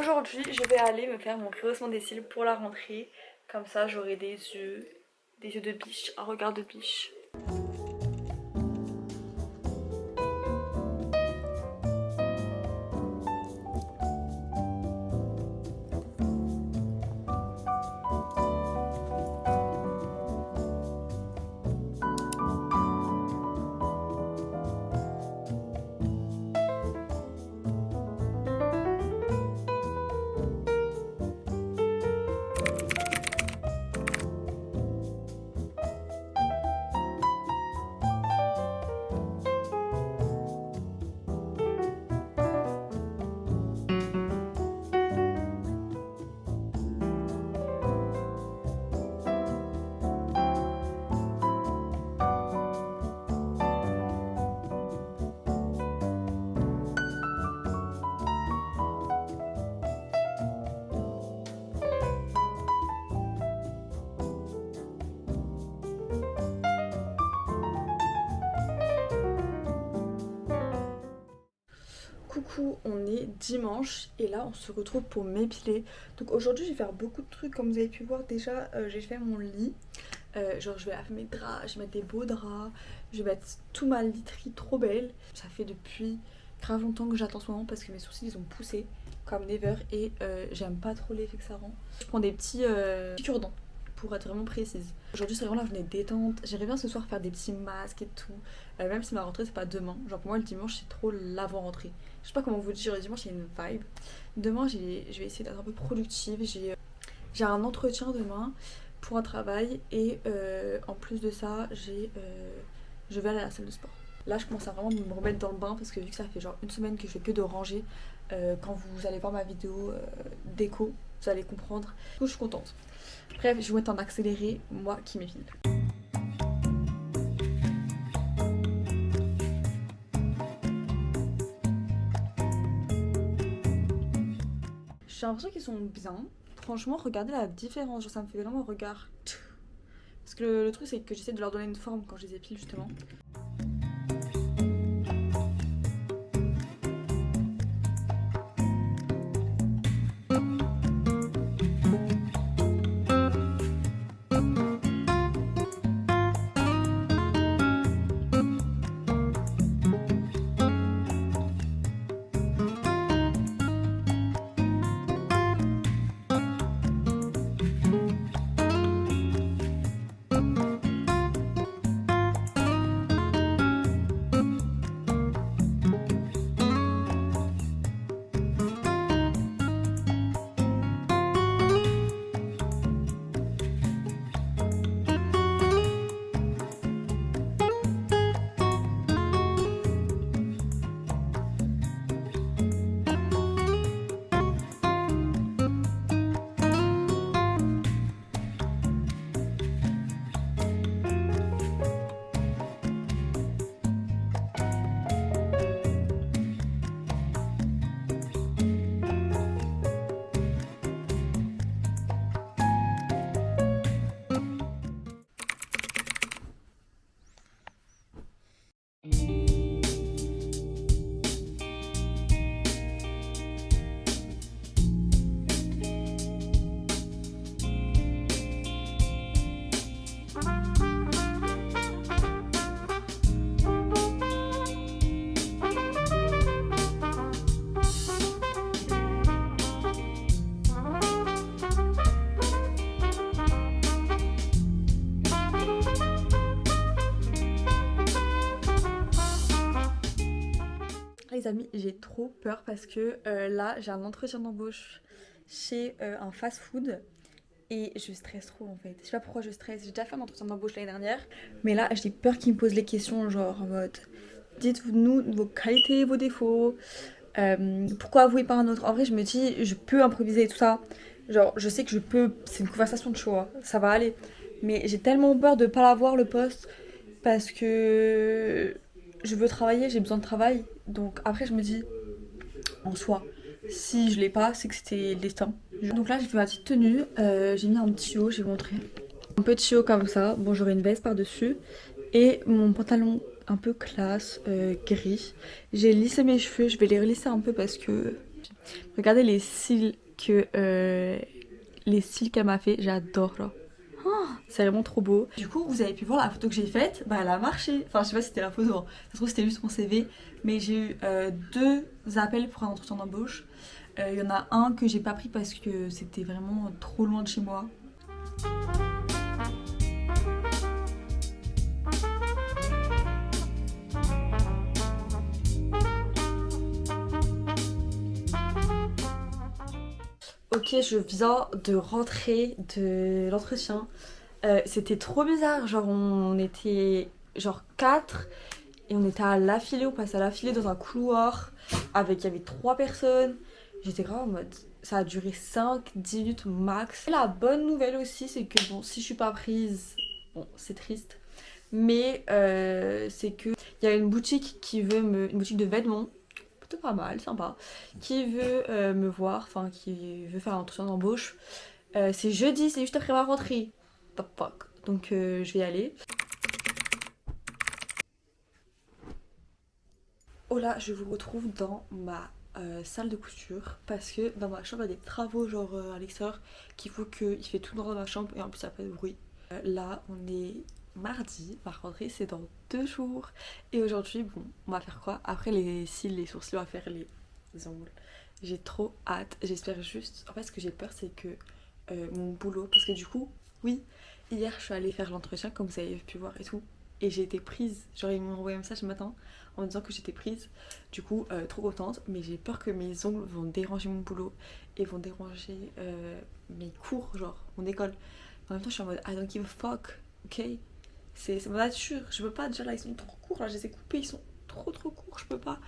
Aujourd'hui, je vais aller me faire mon rehaussement des cils pour la rentrée. Comme ça, j'aurai des yeux de biche, un regard de biche. Coucou, on est dimanche et là on se retrouve pour m'épiler. Donc aujourd'hui je vais faire beaucoup de trucs comme vous avez pu voir déjà. J'ai fait mon lit, genre je vais laver mes draps, je vais mettre des beaux draps, je vais mettre tout ma literie trop belle. Ça fait depuis grave longtemps que j'attends ce moment parce que mes sourcils ils ont poussé comme never et j'aime pas trop l'effet que ça rend. Je prends des petits cure-dents pour être vraiment précise. Aujourd'hui c'est vraiment la journée détente, j'aimerais bien ce soir faire des petits masques et tout. Même si ma rentrée c'est pas demain, genre pour moi le dimanche c'est trop l'avant-rentrée. Je sais pas comment vous dire, le dimanche il y a une vibe. Demain je vais essayer d'être un peu productive, j'ai un entretien demain pour un travail et en plus de ça je vais aller à la salle de sport. Là je commence à vraiment me remettre dans le bain parce que vu que ça fait genre une semaine que je fais que de ranger, quand vous allez voir ma vidéo déco, vous allez comprendre. Du coup je suis contente. Bref, je vais mettre en accéléré, moi qui m'épile. J'ai l'impression qu'ils sont bien. Franchement, regardez la différence, genre ça me fait vraiment un regard. Parce que le truc c'est que j'essaie de leur donner une forme quand je les épile justement. Les amis, j'ai trop peur parce que là j'ai un entretien d'embauche chez un fast food et je stresse trop en fait. Je sais pas pourquoi je stresse, j'ai déjà fait un entretien d'embauche l'année dernière mais là j'ai peur qu'ils me posent les questions genre en mode dites-nous vos qualités, vos défauts, pourquoi vous et pas un autre. En vrai je me dis je peux improviser et tout ça, genre je sais que je peux, c'est une conversation de choix, ça va aller. Mais j'ai tellement peur de pas l'avoir le poste parce que je veux travailler, j'ai besoin de travail. Donc après je me dis, en soi, si je l'ai pas, c'est que c'était le destin. Donc là j'ai fait ma petite tenue, j'ai mis un petit haut, j'ai montré. Un petit haut comme ça, bon j'aurai une veste par dessus. Et mon pantalon un peu classe, gris. J'ai lissé mes cheveux, je vais les relisser un peu parce que j'ai Regardez les cils que les cils qu'elle m'a fait, j'adore là. Oh, c'est vraiment trop beau. Du coup, vous avez pu voir la photo que j'ai faite, bah elle a marché. Enfin, je sais pas si c'était la photo, hein. Ça se trouve c'était juste mon CV, mais j'ai eu deux appels pour un entretien d'embauche. Il y en a un que j'ai pas pris parce que c'était vraiment trop loin de chez moi. Ok, je viens de rentrer de l'entretien. C'était trop bizarre, genre on était genre 4 et on était à l'affilée, on passait à l'affilée dans un couloir avec, il y avait 3 personnes. J'étais grave en mode, ça a duré 5-10 minutes max. Et la bonne nouvelle aussi, c'est que bon, si je suis pas prise, bon, c'est triste, mais c'est que il y a une boutique une boutique de vêtements, plutôt pas mal, sympa, qui veut me voir, enfin qui veut faire un entretien d'embauche. C'est jeudi, c'est juste après ma rentrée. Top fuck. Donc je vais y aller. Oh là, je vous retrouve dans ma salle de couture parce que dans ma chambre il y a des travaux genre à l'extérieur qu'il faut qu'il fait tout dans ma chambre et en plus il n'y a pas de bruit. Là on est mardi, ma rentrée c'est dans 2 jours et aujourd'hui bon on va faire quoi? Après les cils, les sourcils, on va faire les ongles. J'ai trop hâte, j'espère juste. En fait ce que j'ai peur c'est que mon boulot, parce que du coup oui hier je suis allée faire l'entretien comme vous avez pu voir et tout et j'ai été prise, genre ils m'ont envoyé un message ce matin en me disant que j'étais prise. Du coup, trop contente, mais j'ai peur que mes ongles vont déranger mon boulot et vont déranger mes cours, genre mon école. En même temps, je suis en mode I don't give a fuck, ok? C'est ma nature, je peux pas, déjà là ils sont trop courts, là je les ai coupés, ils sont trop courts, je peux pas.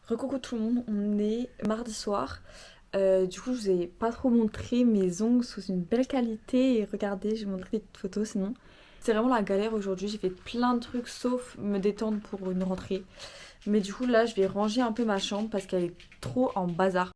Recoucou tout le monde, on est mardi soir. Du coup, je vous ai pas trop montré mes ongles sous une belle qualité. Et regardez, j'ai montré des petites photos sinon. C'est vraiment la galère aujourd'hui. J'ai fait plein de trucs sauf me détendre pour une rentrée. Mais du coup, là, je vais ranger un peu ma chambre parce qu'elle est trop en bazar.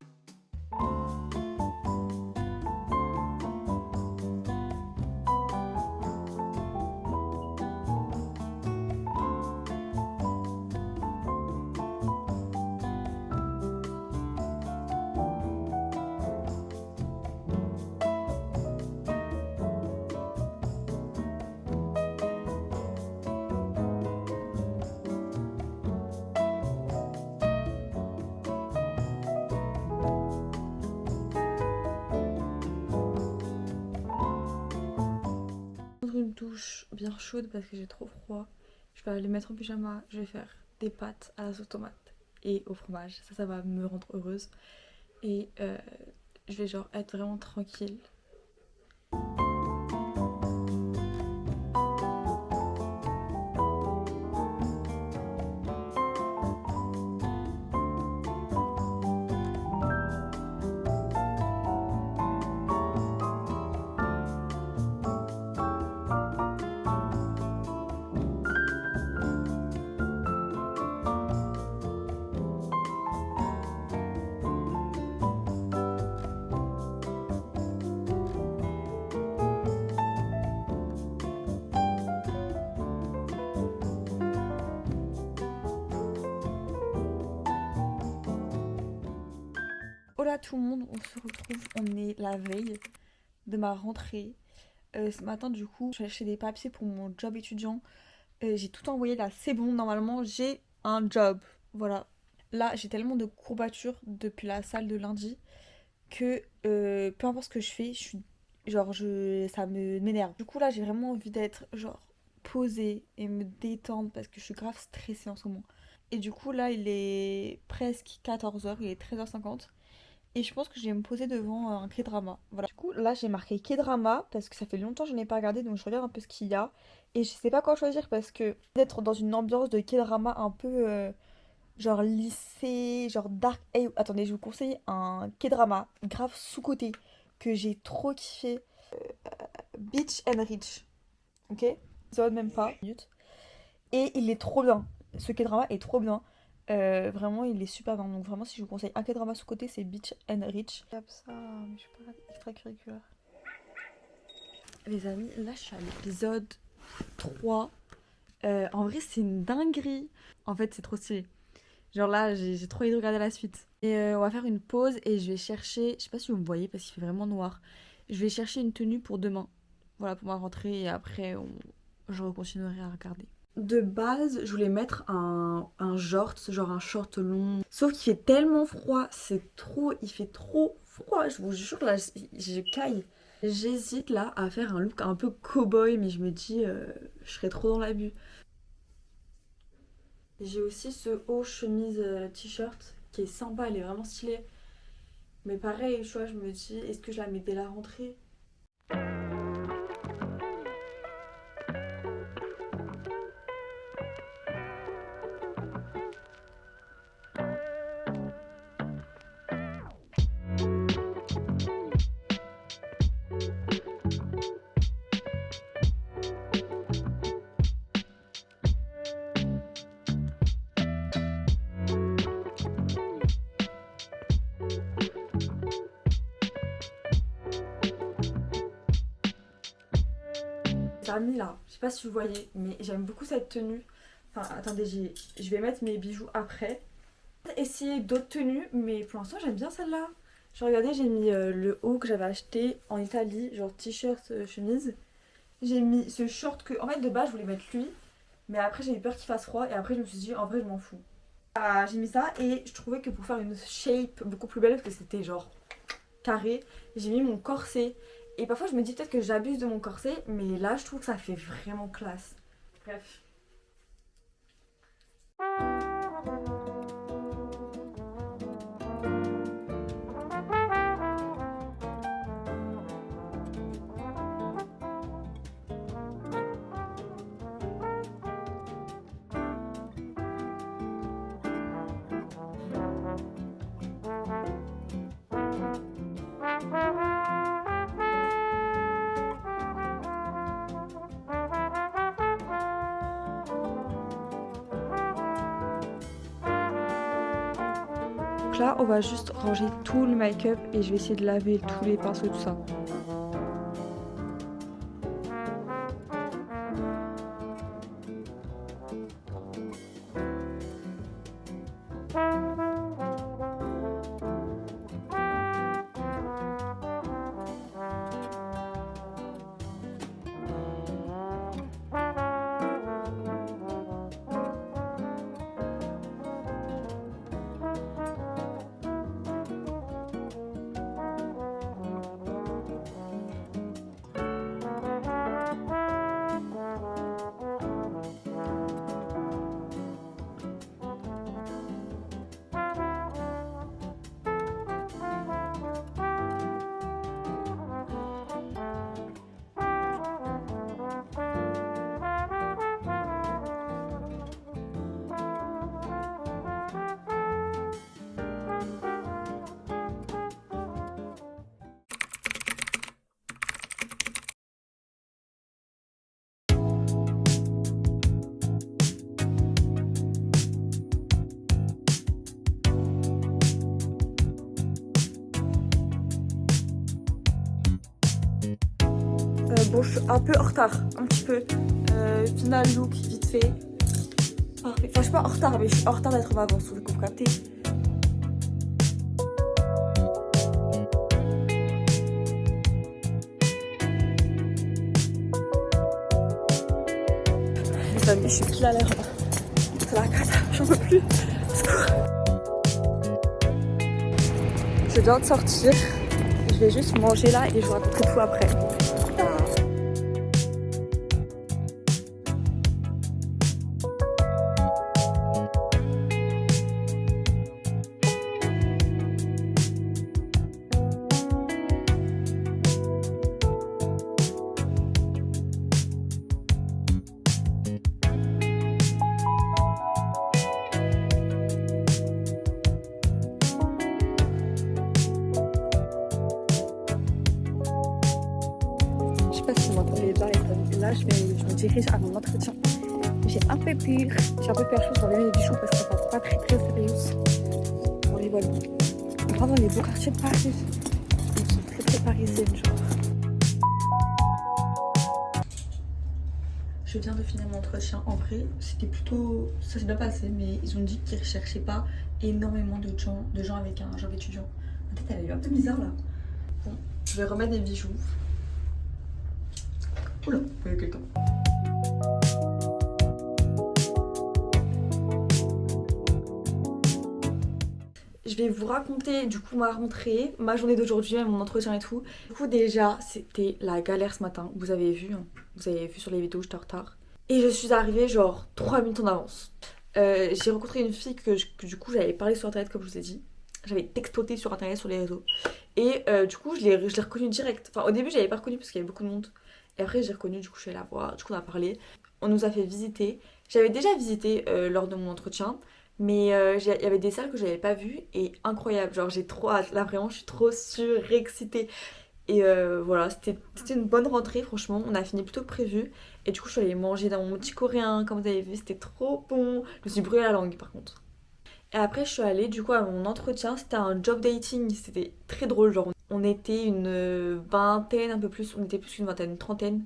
Une douche bien chaude parce que j'ai trop froid. Je vais aller mettre en pyjama, je vais faire des pâtes à la sauce tomate et au fromage. Ça va me rendre heureuse. Et je vais genre être vraiment tranquille. Hola tout le monde, on se retrouve, on est la veille de ma rentrée. Ce matin du coup, je vais chercher des papiers pour mon job étudiant. J'ai tout envoyé là, c'est bon, normalement j'ai un job. Voilà. Là j'ai tellement de courbatures depuis la salle de lundi que peu importe ce que je fais, je suis genre ça me m'énerve. Du coup là j'ai vraiment envie d'être genre posée et me détendre parce que je suis grave stressée en ce moment. Et du coup là il est presque 14h, il est 13h50. Et je pense que je vais me poser devant un K-drama. Voilà. Du coup, là, j'ai marqué K-drama parce que ça fait longtemps que je n'ai pas regardé, donc je regarde un peu ce qu'il y a. Et je sais pas quoi choisir parce que d'être dans une ambiance de K-drama un peu genre lycée, genre dark. Hey, attendez, je vous conseille un K-drama grave sous-côté que j'ai trop kiffé. Beach and Rich. Ok? Ça va même pas. Et il est trop bien. Ce K-drama est trop bien. Vraiment, il est super bien. Donc, vraiment, si je vous conseille un K-drama sous-côté, c'est Beach and Rich. Comme ça, mais je suis pas extracurriculaire. Les amis, là, je suis à l'épisode 3. En vrai, c'est une dinguerie. En fait, c'est trop stylé. Genre là, j'ai trop envie de regarder la suite. Et on va faire une pause et je vais chercher. Je sais pas si vous me voyez parce qu'il fait vraiment noir. Je vais chercher une tenue pour demain. Voilà, pour ma rentrée. Et après, je continuerai à regarder. De base, je voulais mettre un short, genre un short long. Sauf qu'il fait tellement froid. Il fait trop froid. Je vous jure, là, je caille. J'hésite là à faire un look un peu cow-boy, mais je me dis, je serais trop dans l'abus. J'ai aussi ce haut chemise t-shirt qui est sympa, elle est vraiment stylée. Mais pareil, tu vois, je me dis, est-ce que je la mets dès la rentrée? Amis là, je sais pas si vous voyez, mais j'aime beaucoup cette tenue. Enfin, attendez, je vais mettre mes bijoux après. Essayer d'autres tenues, mais pour l'instant j'aime bien celle-là. Genre regardez, j'ai mis le haut que j'avais acheté en Italie, genre t-shirt, chemise. J'ai mis ce short que, en fait de base je voulais mettre lui, mais après j'ai eu peur qu'il fasse froid et après je me suis dit en vrai je m'en fous. Ah, j'ai mis ça et je trouvais que pour faire une shape beaucoup plus belle, parce que c'était genre carré, j'ai mis mon corset. Et parfois je me dis peut-être que j'abuse de mon corset, mais là je trouve que ça fait vraiment classe. Bref. Donc là on va juste ranger tout le make-up et je vais essayer de laver tous les pinceaux, tout ça. Bon, je suis un peu en retard, un petit peu. Final look, vite fait. Parfait. Enfin, je suis pas en retard, mais je suis en retard d'être en avance, vous captez. Les amis, je suis pile à l'heure. C'est la cata, j'en peux plus. Je viens de sortir. Je vais juste manger là et je vous raconterai tout après. sais pas si vous m'entendez bien les amis. Là, je me dirige à mon entretien. J'ai un peu peur. J'ai un peu peur, je pense, d'enlever mes bijoux parce que ça passe pas très très au sérieux. Bon, les voilà. On va dans les beaux quartiers de Paris. Ils sont très très parisiennes, genre. Je viens de finir mon entretien. En vrai, c'était plutôt. Ça s'est bien passé, mais ils ont dit qu'ils recherchaient pas énormément de gens avec un job étudiant. Ma tête, elle est un peu bizarre là. Bon, je vais remettre des bijoux. Oula, il y a quelqu'un. Je vais vous raconter du coup ma rentrée, ma journée d'aujourd'hui, mon entretien et tout. Du coup déjà c'était la galère ce matin, vous avez vu, hein. Vous avez vu sur les vidéos, j'étais en retard. Et je suis arrivée genre 3 minutes en avance. J'ai rencontré une fille que du coup j'avais parlé sur internet comme je vous ai dit. J'avais textoté sur internet, sur les réseaux. Et du coup je l'ai reconnue direct. Enfin au début je l'avais pas reconnue parce qu'il y avait beaucoup de monde. Et après j'ai reconnu, du coup je suis allée la voir, du coup on a parlé. On nous a fait visiter. J'avais déjà visité lors de mon entretien. Mais il y avait des salles que j'avais pas vues et incroyable, genre j'ai trop hâte, là vraiment je suis trop surexcitée. Et voilà, c'était une bonne rentrée franchement, on a fini plus tôt que prévu. Et du coup je suis allée manger dans mon petit coréen, comme vous avez vu, c'était trop bon. Je me suis brûlée la langue par contre. Et après je suis allée du coup à mon entretien, c'était un job dating, c'était très drôle, genre on était une vingtaine, un peu plus, on était plus qu'une vingtaine, une trentaine,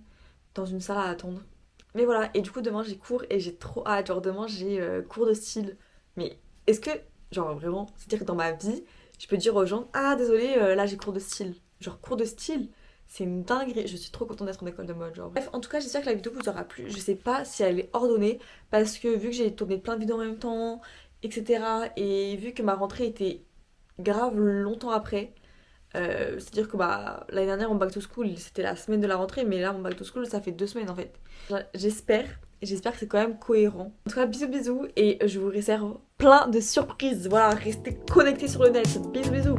dans une salle à attendre. Mais voilà, et du coup demain j'ai cours et j'ai trop hâte, genre demain j'ai cours de style. Mais est-ce que, genre vraiment, c'est-à-dire que dans ma vie, je peux dire aux gens, ah désolé, là j'ai cours de style. Genre cours de style, c'est une dinguerie. Je suis trop contente d'être en école de mode, genre. Bref, en tout cas, j'espère que la vidéo vous aura plu. Je sais pas si elle est ordonnée, parce que vu que j'ai tourné plein de vidéos en même temps, etc. Et vu que ma rentrée était grave longtemps après, c'est-à-dire que bah, l'année dernière, mon back to school, c'était la semaine de la rentrée, mais là, mon back to school, ça fait 2 semaines en fait. J'espère que c'est quand même cohérent. En tout cas, bisous bisous, et je vous réserve plein de surprises. Voilà, restez connectés sur le net. Bisous bisous.